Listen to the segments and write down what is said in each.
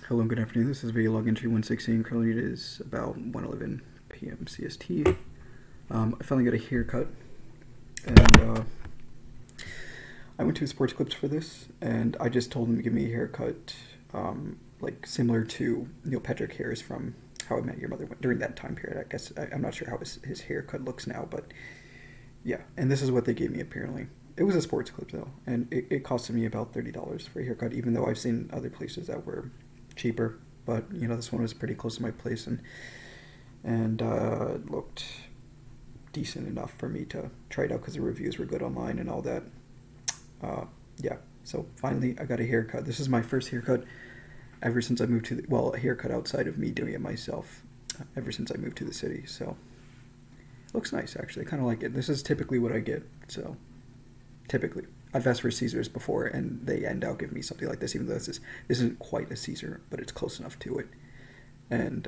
Hello and good afternoon. This is video log entry 116. Currently it is about 1:11 p.m. CST. I finally got a haircut, and I went to Sports Clips for this, and I just told him to give me a haircut, like similar to Neil Patrick Harris from How I Met Your Mother during that time period. I guess I'm not sure how his haircut looks now, but yeah. And this is what they gave me apparently. It was a Sports Clip though, and it costed me about $30 for a haircut, even though I've seen other places that were cheaper, but this one was pretty close to my place, and looked decent enough for me to try it out because the reviews were good online and all that. Yeah, so finally I got a haircut. This is my first haircut ever since I moved to a haircut outside of me doing it myself, ever since I moved to the city. So looks nice actually. I kind of like it. This is typically what I get. So typically I've asked for Caesars before, and they end up giving me something like this, even though this isn't quite a Caesar, but it's close enough to it. And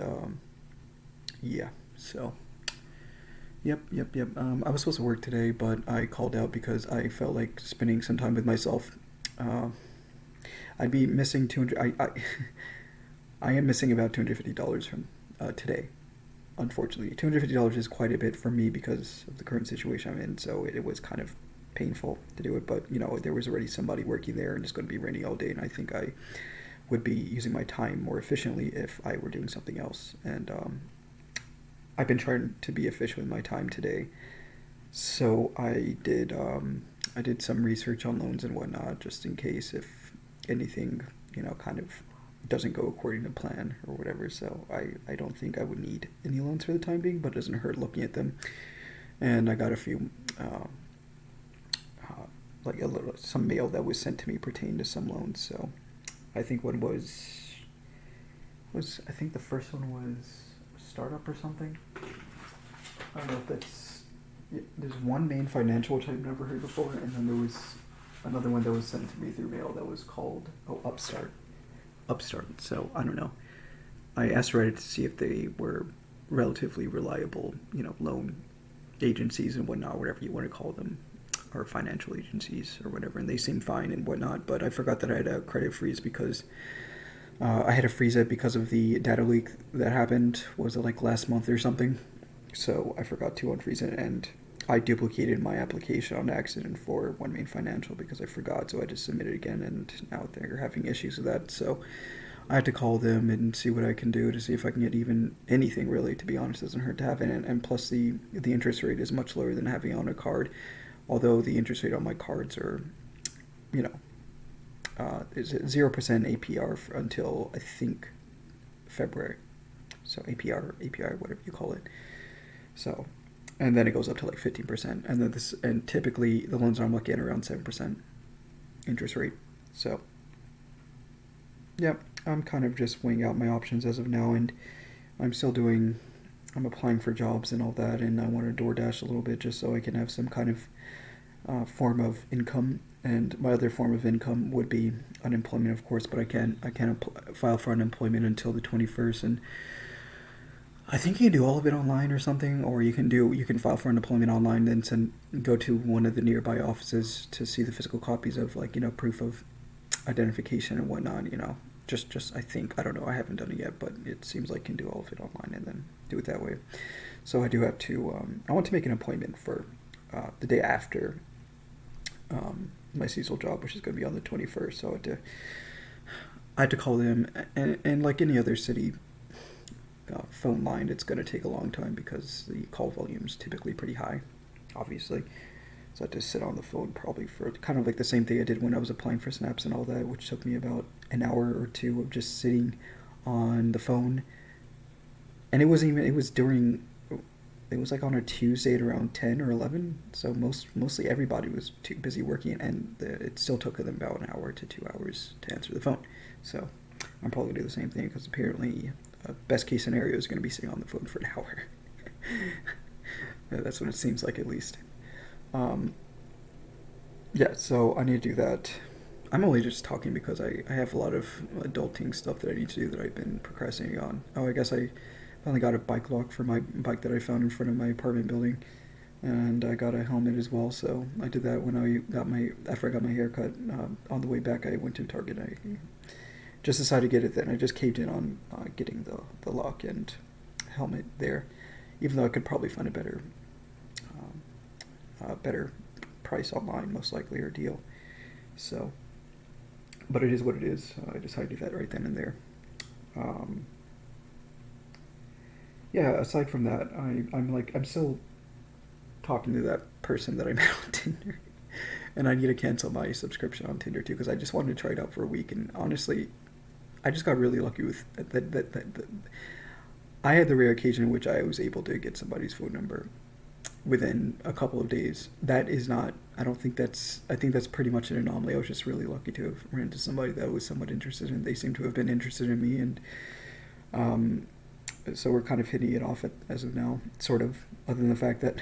yeah, so yep. I was supposed to work today, but I called out because I felt like spending some time with myself. I'd be missing 200. I am missing about $250 from today. Unfortunately, $250 is quite a bit for me because of the current situation I'm in. So it was kind of painful to do it, but there was already somebody working there, and it's going to be raining all day, and I think I would be using my time more efficiently if I were doing something else. And I've been trying to be efficient with my time today, so I did some research on loans and whatnot, just in case if anything kind of doesn't go according to plan or whatever. So I don't think I would need any loans for the time being, but it doesn't hurt looking at them. And I got a few like some mail that was sent to me pertaining to some loans. So I think one was I think the first one was startup or something. I don't know if that's there's one Main Financial, which I've never heard before, and then there was another one that was sent to me through mail that was called Upstart. So I don't know. I asked Reddit to see if they were relatively reliable loan agencies and whatnot, whatever you want to call them, or financial agencies or whatever, and they seem fine and whatnot. But I forgot that I had a credit freeze because I had to freeze it because of the data leak that happened. Was it like last month or something? So I forgot to unfreeze it, and I duplicated my application on accident for One Main Financial because I forgot. So I just submitted again, and now they're having issues with that. So I had to call them and see what I can do to see if I can get even anything, really. To be honest, it doesn't hurt to have it, and plus the interest rate is much lower than having it on a card. Although the interest rate on my cards are, is 0% APR until I think February. So API, whatever you call it. So, and then it goes up to like 15%, and typically the loans I'm looking at around 7% interest rate. So, yeah, I'm kind of just weighing out my options as of now, and I'm applying for jobs and all that, and I want to DoorDash a little bit just so I can have some kind of form of income. And my other form of income would be unemployment, of course, but I can't file for unemployment until the 21st, and I think you can do all of it online or something, or you can file for unemployment online, then go to one of the nearby offices to see the physical copies of proof of identification and whatnot. Just I think, I don't know, I haven't done it yet, but it seems like you can do all of it online and then do it that way. So I do have to I want to make an appointment for the day after my seasonal job, which is going to be on the 21st. So I had to call them, and like any other city phone line, it's going to take a long time because the call volume is typically pretty high, obviously. So I had to sit on the phone probably for kind of like the same thing I did when I was applying for snaps and all that, which took me about an hour or two of just sitting on the phone. And it was like on a Tuesday at around 10 or 11, so mostly everybody was too busy working, and it still took them about an hour to 2 hours to answer the phone. So I'm probably going to do the same thing, because apparently best case scenario is going to be sitting on the phone for an hour. That's what it seems like, at least. Yeah, so I need to do that. I'm only just talking because I have a lot of adulting stuff that I need to do that I've been procrastinating on. Oh, I guess I finally got a bike lock for my bike that I found in front of my apartment building, and I got a helmet as well. So I did that when after I got my haircut. On the way back, I went to Target. I just decided to get it then. I just caved in on getting the lock and helmet there, even though I could probably find a better price online, most likely, or deal. So, but it is what it is. I decided to do that right then and there. Yeah, aside from that, I'm still talking to that person that I met on Tinder, and I need to cancel my subscription on Tinder too, because I just wanted to try it out for a week, and honestly, I just got really lucky with that. I had the rare occasion in which I was able to get somebody's phone number within a couple of days. That is not, I think that's pretty much an anomaly. I was just really lucky to have ran into somebody that was somewhat interested, and they seem to have been interested in me, and so we're kind of hitting it off as of now, sort of, other than the fact that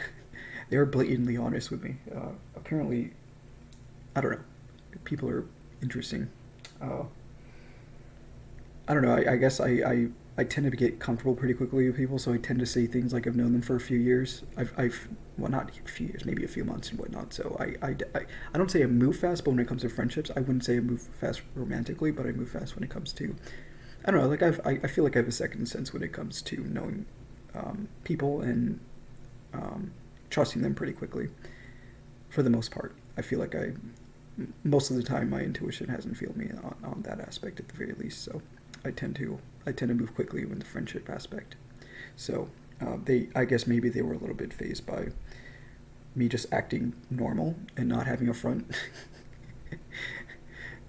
they were blatantly honest with me. Apparently, I don't know, people are interesting. I don't know, I guess I tend to get comfortable pretty quickly with people, so I tend to say things like I've known them for a few years. Well, not a few years, maybe a few months and whatnot. So I don't say I move fast, but when it comes to friendships, I wouldn't say I move fast romantically, but I move fast when it comes to, I don't know, like I feel like I have a second sense when it comes to knowing people and trusting them pretty quickly. For the most part, I feel like most of the time my intuition hasn't failed me on that aspect at the very least. So I tend to move quickly in the friendship aspect. So I guess maybe they were a little bit fazed by me just acting normal and not having a front.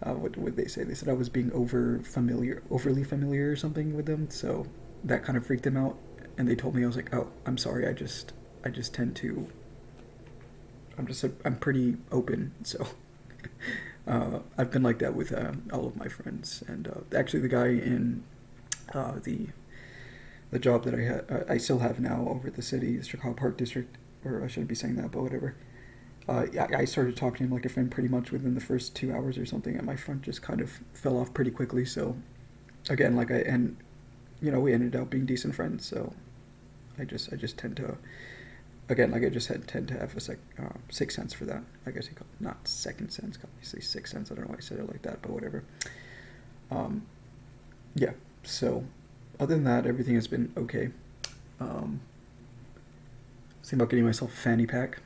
What would they say? They said I was being overly familiar or something with them. So that kind of freaked them out, and they told me, I was like, oh, I'm sorry. I just tend to. I'm pretty open, so. I've been like that with all of my friends, and actually the guy in the job that I still have now over at the city, the Chicago Park District, or I shouldn't be saying that, but whatever. I started talking to him like a friend pretty much within the first 2 hours or something, and my front just kind of fell off pretty quickly. So again, we ended up being decent friends. So I just tend to. Again, like I just tend to have a sixth sense for that. I guess you call it, not second sense, obviously sixth sense. I don't know why I said it like that, but whatever. Yeah, so other than that, everything has been okay. I was thinking about getting myself a fanny pack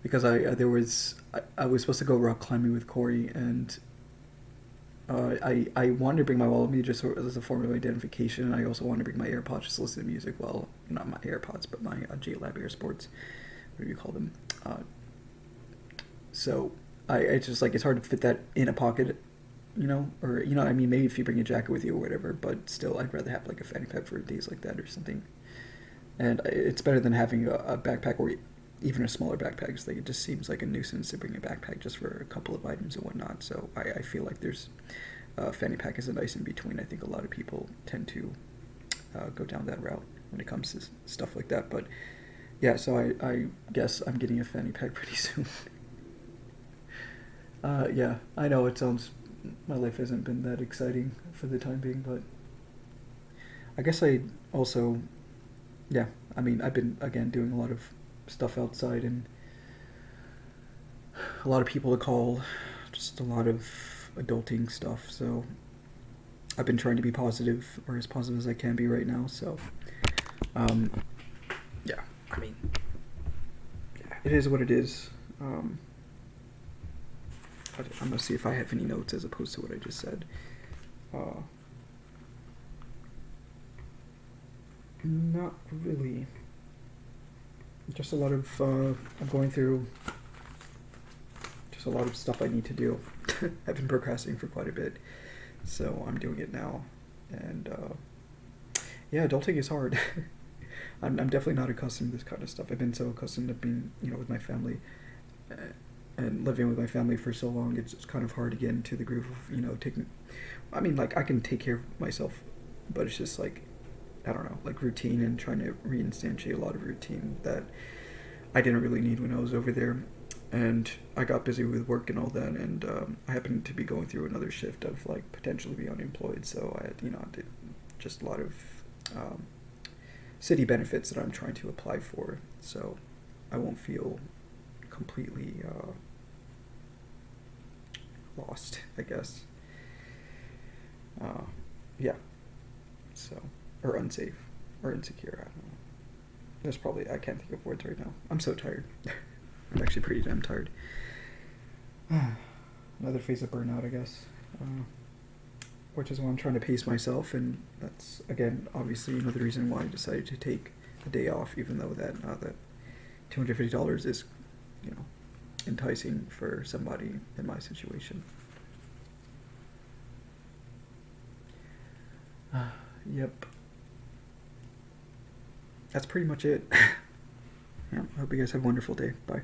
because I was supposed to go rock climbing with Corey, and I wanted to bring my wallet with me just as a form of identification, and I also wanted to bring my AirPods just to listen to music. Well, not my AirPods, but my JLab AirSports, whatever you call them. So it's just like it's hard to fit that in a pocket, or I mean, maybe if you bring a jacket with you or whatever, but still, I'd rather have like a fanny pack for days like that or something. And it's better than having a backpack or even a smaller backpack. Just like it just seems like a nuisance to bring a backpack just for a couple of items and whatnot. So I feel like there's fanny pack is a nice in between. I think a lot of people tend to go down that route when it comes to stuff like that. But yeah, so I guess I'm getting a fanny pack pretty soon. Yeah, I know my life hasn't been that exciting for the time being, but I guess I also, yeah, I mean, I've been, again, doing a lot of stuff outside, and a lot of people to call, just a lot of adulting stuff. So I've been trying to be positive, or as positive as I can be right now. So yeah, I mean, yeah, it is what it is. I'm gonna see if I have any notes as opposed to what I just said. Not really. Just a lot of I'm going through just a lot of stuff I need to do. I've been procrastinating for quite a bit, so I'm doing it now. And yeah, adulting is hard. I'm definitely not accustomed to this kind of stuff. I've been so accustomed to being, with my family and living with my family for so long. It's kind of hard to get into the groove of, taking. I mean, like, I can take care of myself, but it's just like, I don't know, like routine, and trying to reinstantiate a lot of routine that I didn't really need when I was over there. And I got busy with work and all that, and I happened to be going through another shift of like potentially be unemployed. So I had, did just a lot of city benefits that I'm trying to apply for. So I won't feel completely lost, I guess. Yeah. So, or unsafe, or insecure. I don't know. There's probably, I can't think of words right now. I'm so tired. I'm actually pretty damn tired. Another phase of burnout, I guess. Which is why I'm trying to pace myself, and that's again obviously another reason why I decided to take a day off, even though that $250 is, you know, enticing for somebody in my situation. Yep. That's pretty much it. Yeah, I hope you guys have a wonderful day. Bye.